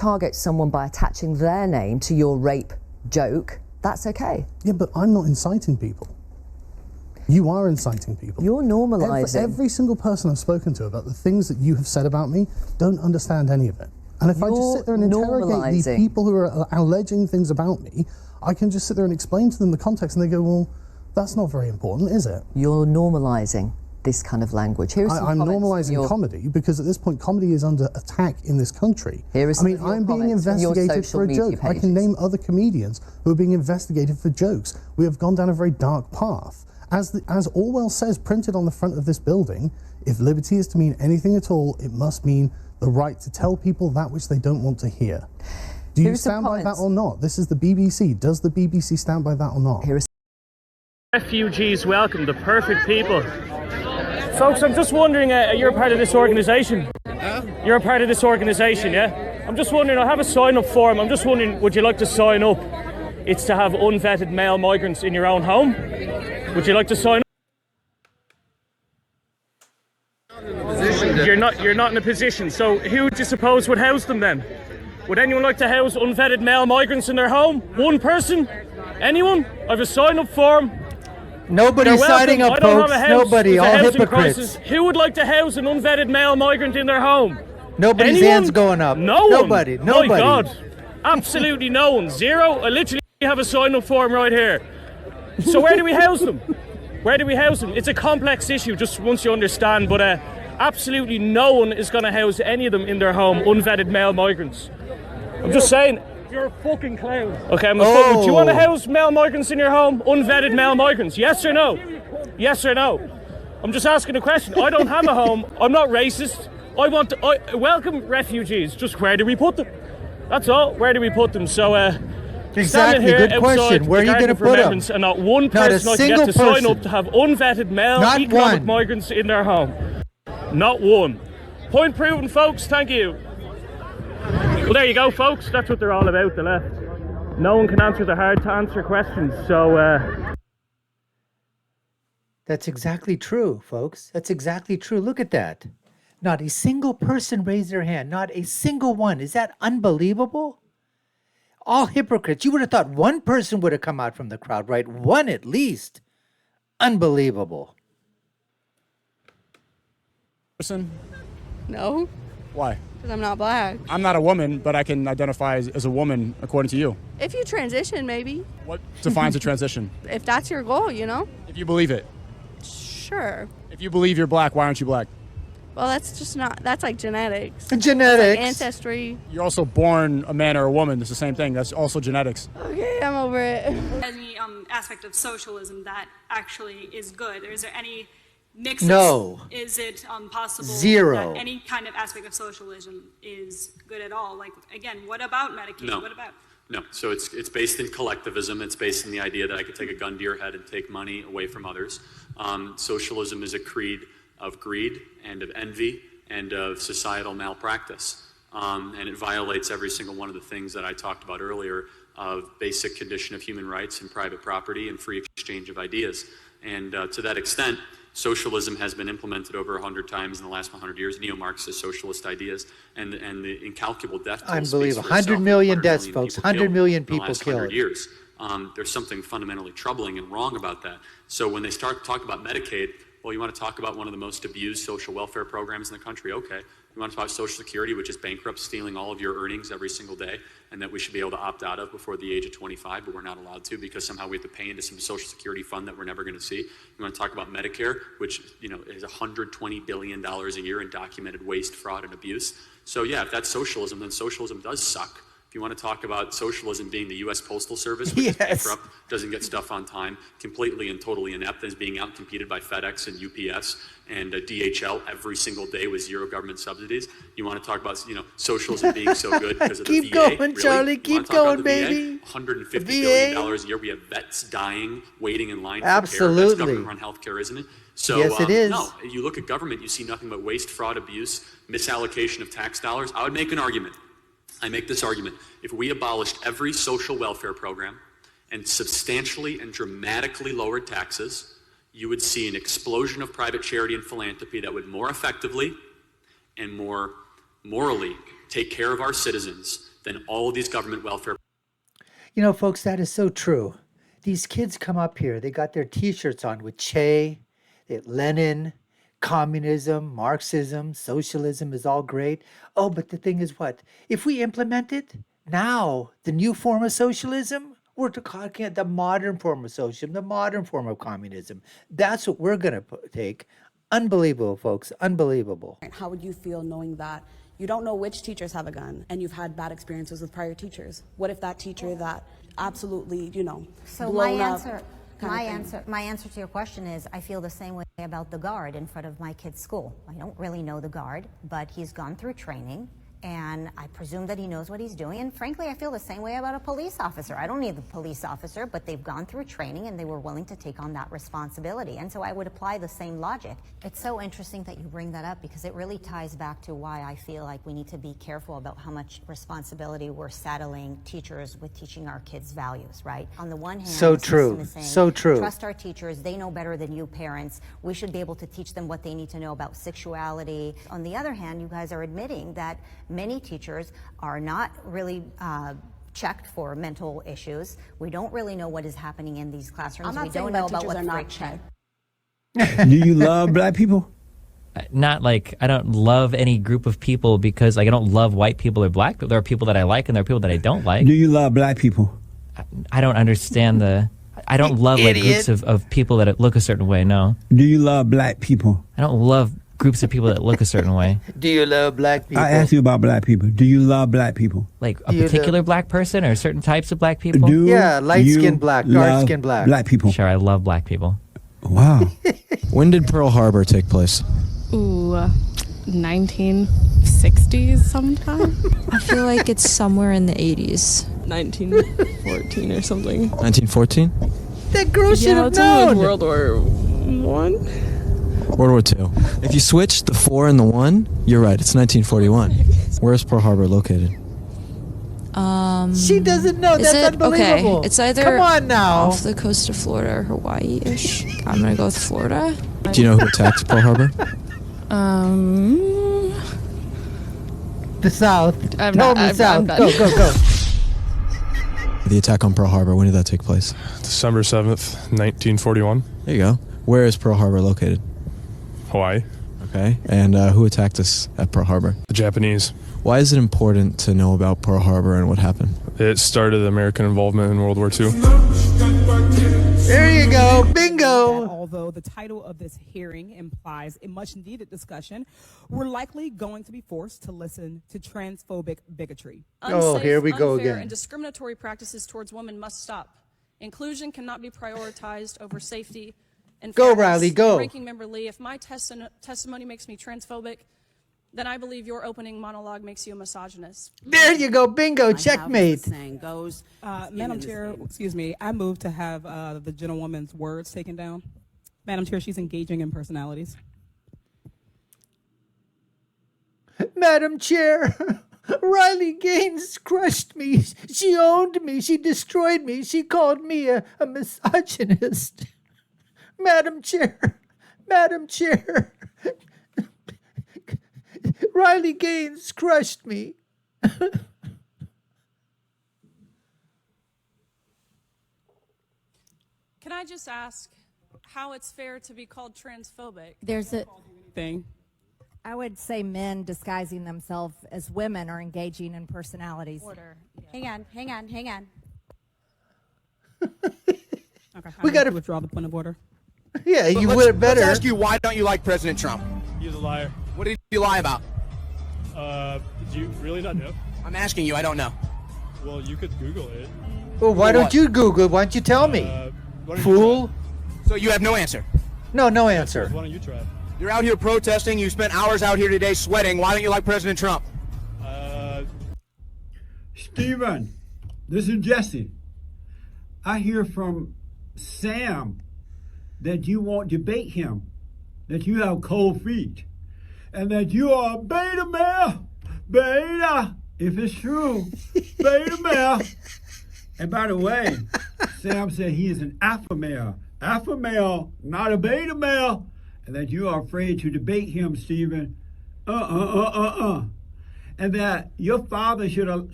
target someone by attaching their name to your rape joke, that's okay. Yeah, but I'm not inciting people. You are inciting people. You're normalising. Every single person I've spoken to about the things that you have said about me don't understand any of it. And if I just sit there and interrogate the people who are alleging things about me, I can just sit there and explain to them the context, and they go, well, that's not very important, is it? You're normalising this kind of language. I'm normalising comedy because at this point comedy is under attack in this country. I'm being investigated for a joke. I can name other comedians who are being investigated for jokes. We have gone down a very dark path. As Orwell says, printed on the front of this building, if liberty is to mean anything at all, it must mean the right to tell people that which they don't want to hear. Do you stand by that or not? This is the BBC. Does the BBC stand by that or not? Refugees welcome, the perfect people. Folks, I'm just wondering, you're a part of this organisation? You're a part of this organisation, yeah? I'm just wondering, I have a sign-up form. I'm just wondering, would you like to sign up? It's to have unvetted male migrants in your own home. Would you like to sign up? You're not in a position. So who would you suppose would house them then? Would anyone like to house unvetted male migrants in their home? One person? Anyone? I have a sign-up form. Nobody's signing up, folks. Nobody. All hypocrites. Crisis. Who would like to house an unvetted male migrant in their home? Nobody's hands going up. No one. Nobody. My God. Absolutely no one. Zero. I literally have a sign-up form right here. So where do we house them? Where do we house them? It's a complex issue, just once you understand, but absolutely no one is going to house any of them in their home, unvetted male migrants. I'm just saying. You're a fucking clown. Okay, I'm do you want to house male migrants in your home? Unvetted male migrants? Yes or no? Yes or no? I'm just asking a question. I don't have a home. I'm not racist. I welcome refugees. Just where do we put them? That's all. Where do we put them? So, exactly. Good question. Where are you going to put them? And not one person I can get to sign up to have unvetted male economic migrants in their home. Not one. Point proven, folks. Thank you. Well, there you go, folks. That's what they're all about, the left. No one can answer the hard-to-answer questions, so... That's exactly true, folks. That's exactly true. Look at that. Not a single person raised their hand. Not a single one. Is that unbelievable? All hypocrites. You would have thought one person would have come out from the crowd, right? One at least. Unbelievable. Person? No. Why? Because I'm not black. I'm not a woman, but I can identify as a woman according to you. If you transition, maybe. What defines a transition? If that's your goal, you know? If you believe it. Sure. If you believe you're black, why aren't you black? Well, that's just not, that's like genetics. Genetics. Like ancestry. You're also born a man or a woman. It's the same thing. That's also genetics. Okay, I'm over it. Any aspect of socialism that actually is good? Or is there any mix? No. Is it possible Zero. that any kind of aspect of socialism is good at all? Like, again, what about Medicaid? No. What about? No, so it's based in collectivism. It's based in the idea that I could take a gun to your head and take money away from others. Socialism is a creed of greed and of envy and of societal malpractice. And it violates every single one of the things that I talked about earlier of basic condition of human rights and private property and free exchange of ideas. And to that extent, socialism has been implemented over 100 times in the last 100 years, neo-Marxist socialist ideas, and the incalculable death toll. Unbelievable. 100 million deaths, folks. 100 million people killed. Years. There's something fundamentally troubling and wrong about that. So when they start to talk about Medicaid, well, you want to talk about one of the most abused social welfare programs in the country? Okay. You want to talk about Social Security, which is bankrupt, stealing all of your earnings every single day, and that we should be able to opt out of before the age of 25, but we're not allowed to because somehow we have to pay into some Social Security fund that we're never going to see. You want to talk about Medicare, which is $120 billion a year in documented waste, fraud, and abuse. So yeah, if that's socialism, then socialism does suck. If you want to talk about socialism being the U.S. Postal Service, which is bankrupt, doesn't get stuff on time, completely and totally inept, and is being outcompeted by FedEx and UPS and DHL every single day with zero government subsidies. You want to talk about socialism being so good because of the VA? Keep going, really? Charlie. Keep going, baby. $150 billion a year. We have vets dying, waiting in line for care. Absolutely. That's government-run health care, isn't it? So, yes, it is. No, you look at government, you see nothing but waste, fraud, abuse, misallocation of tax dollars. I would make an argument. I make this argument. If we abolished every social welfare program and substantially and dramatically lowered taxes, you would see an explosion of private charity and philanthropy that would more effectively and more morally take care of our citizens than all of these government welfare. You know, folks, that is so true. These kids come up here, they got their T-shirts on with Che, Lenin, communism, Marxism, socialism is all great. Oh, but the thing is what? If we implement it now, the new form of socialism, we're talking at the modern form of socialism, the modern form of communism. That's what we're going to take. Unbelievable, folks. Unbelievable. How would you feel knowing that you don't know which teachers have a gun and you've had bad experiences with prior teachers? What if that teacher that absolutely, So my answer to your question is I feel the same way about the guard in front of my kid's school. I don't really know the guard, but he's gone through training. And I presume that he knows what he's doing. And frankly, I feel the same way about a police officer. I don't need the police officer, but they've gone through training and they were willing to take on that responsibility. And so I would apply the same logic. It's so interesting that you bring that up because it really ties back to why I feel like we need to be careful about how much responsibility we're saddling teachers with teaching our kids values, right? On the one hand, so the true, system is saying, so true. Trust our teachers. They know better than you parents. We should be able to teach them what they need to know about sexuality. On the other hand, you guys are admitting that many teachers are not really checked for mental issues. We don't really know what is happening in these classrooms. We don't know about what's not checked. Do you love black people? Not like I don't love any group of people because like I don't love white people or black people. There are people that I like and there are people that I don't like. Do you love black people? I don't understand I don't love like groups of people that look a certain way, no. Do you love black people? I don't love groups of people that look a certain way. Do you love black people? I asked you about black people. Do you love black people? Like a particular black person or certain types of black people? Light-skinned black, dark-skinned black. Black people. Sure, I love black people. Wow. When did Pearl Harbor take place? Ooh, 1960s sometime. I feel like it's somewhere in the 80s. 1914 or something. 1914? That girl should have known. World War One. World War II. If you switch the 4 and the 1, you're right. It's 1941. Where's Pearl Harbor located? She doesn't know. That's unbelievable. Okay, it's either Come on now. off the coast of Florida or Hawaii-ish. I'm gonna go with Florida. Do you know who attacked Pearl Harbor? The South. I'm Tell not- me South. I'm Go, done. go, go. The attack on Pearl Harbor, when did that take place? December 7th, 1941. There you go. Where is Pearl Harbor located? Hawaii. Okay. And who attacked us at Pearl Harbor? The Japanese. Why is it important to know about Pearl Harbor and what happened? It started American involvement in World War II. There you go. Bingo. Although the title of this hearing implies a much-needed discussion, we're likely going to be forced to listen to transphobic bigotry. Oh, here we go Unfair again. and discriminatory practices towards women must stop. Inclusion cannot be prioritized over safety and Go, fairness. Riley, go. Ranking Member Lee, if my testimony makes me transphobic, then I believe your opening monologue makes you a misogynist. There you go. Bingo. Checkmate. Madam Chair, excuse me, I move to have the gentlewoman's words taken down. Madam Chair, she's engaging in personalities. Madam Chair, Riley Gaines crushed me. She owned me. She destroyed me. She called me a misogynist. Madam Chair, Madam Chair, Riley Gaines crushed me. Can I just ask how it's fair to be called transphobic? There's a thing. I would say men disguising themselves as women are engaging in personalities. Order. Hang on. Okay, We gotta withdraw the point of order. Yeah, you would better. Let's ask you, why don't you like President Trump? He's a liar. What did you lie about? Did you really not know? I'm asking you, I don't know. Well, you could Google it. Well, why don't you Google it? Why don't you tell me? Why don't you Fool. So you have no answer? No answer. Why don't you try? You're out here protesting, you spent hours out here today sweating. Why don't you like President Trump? Stephen, this is Jesse. I hear from Sam that you won't debate him, that you have cold feet, and that you are a beta male. Beta, if it's true, beta male. And by the way, Sam said he is an alpha male. Alpha male, not a beta male. And that you are afraid to debate him, Stephen. And that your father should have